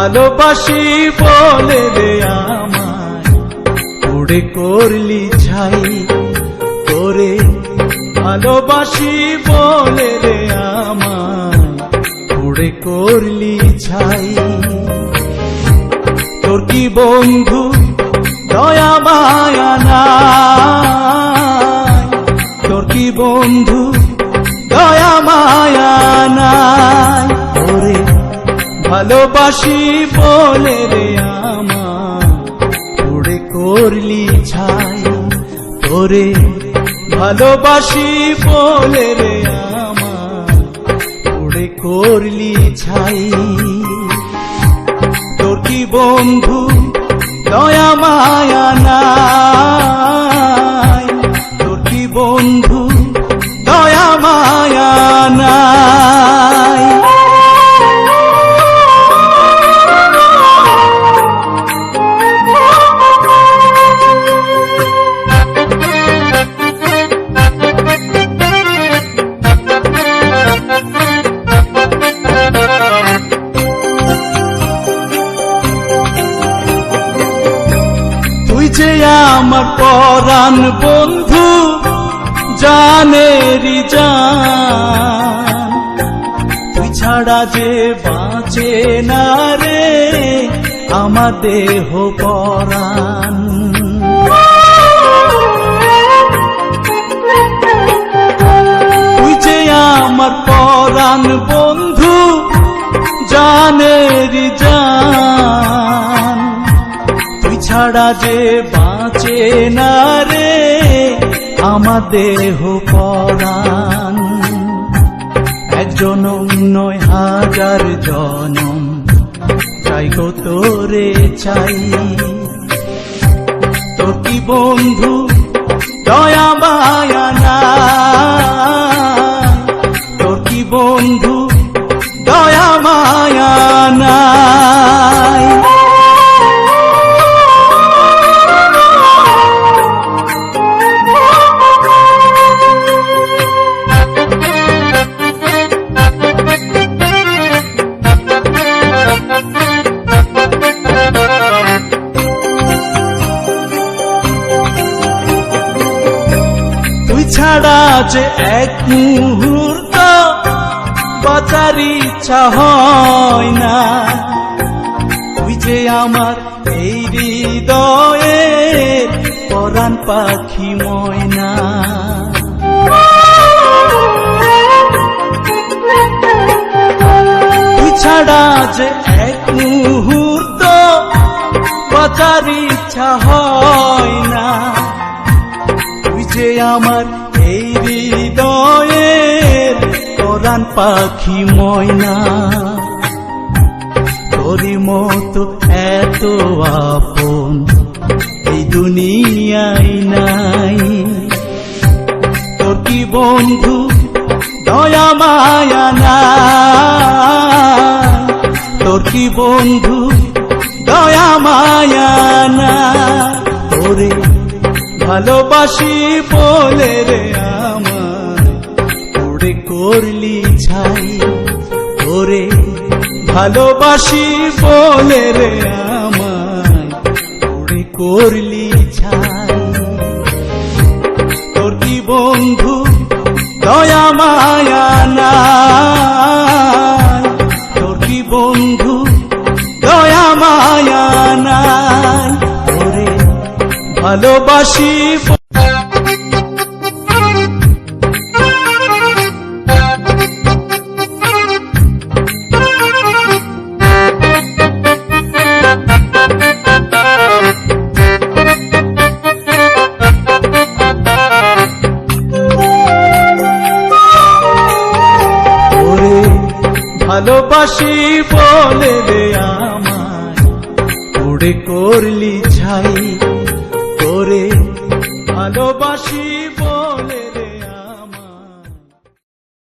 ভালোবাসি বলে রে আমায় উড়ে করলি ছাই তোরে ভালোবাসি বলে রে আমায় উড়ে করলি ছাই তোর কি বন্ধু দয়া মায়া নাই তোর কি বন্ধু দয়া মায়া নাই তোরে ভালোবাসি বলে রে আমায় উড়ে করলি ছাই তোরে ভালোবাসি বলে রে আমায় উড়ে করলি ছাই তোর কি বন্ধু দয়া মায়া নাই তোর কি বন্ধু দয়া মায়া নাই তুই যে আমার পরাণ বন্ধু জানেরি জান তুই ছাড়া যে বাঁচে না রে আমার দেহ পরাণ তুই যে আমার পরাণ বন্ধু জানেরি জান তুই ছাড়া যে বাঁচে না রে আমার দেহ পরাণ এক জনম নয় হাজার জনম চাই গো তোরে চাই তোর কি বন্ধু দয়া মায়া নাই তোর কি বন্ধু দয়া মায়া নাই ছাড়া যে এক মুহূর্ত বাঁচার ইচ্ছা হয় না তুই যে আমার এই হৃদয়ে পরাণ পাখি ময়না তুই ছাড়া যে এক মুহূর্ত বাঁচার ইচ্ছা হয় না যে আমার এই হৃদয়ের পরাণ পাখি ময়না তোরি মতো এত আপন এই দুনিয়ায় নাই তোর কি বন্ধু দয়া মায়া নাই তোর কি বন্ধু দয়া মায়া নাই তোরে ভালোবাসি বলে রে আমায় উড়ে করলি ছাই তোরে ভালোবাসি বলে রে আমায় উড়ে করলি ছাই তোর কি বন্ধু দয়া মায়া নাই তোর কি বন্ধু দয়া মায়া নাই তোরে ভালোবাসি ভালোবাসি বলে রে আমায় উড়ে করলি ছাই তোরে ভালোবাসি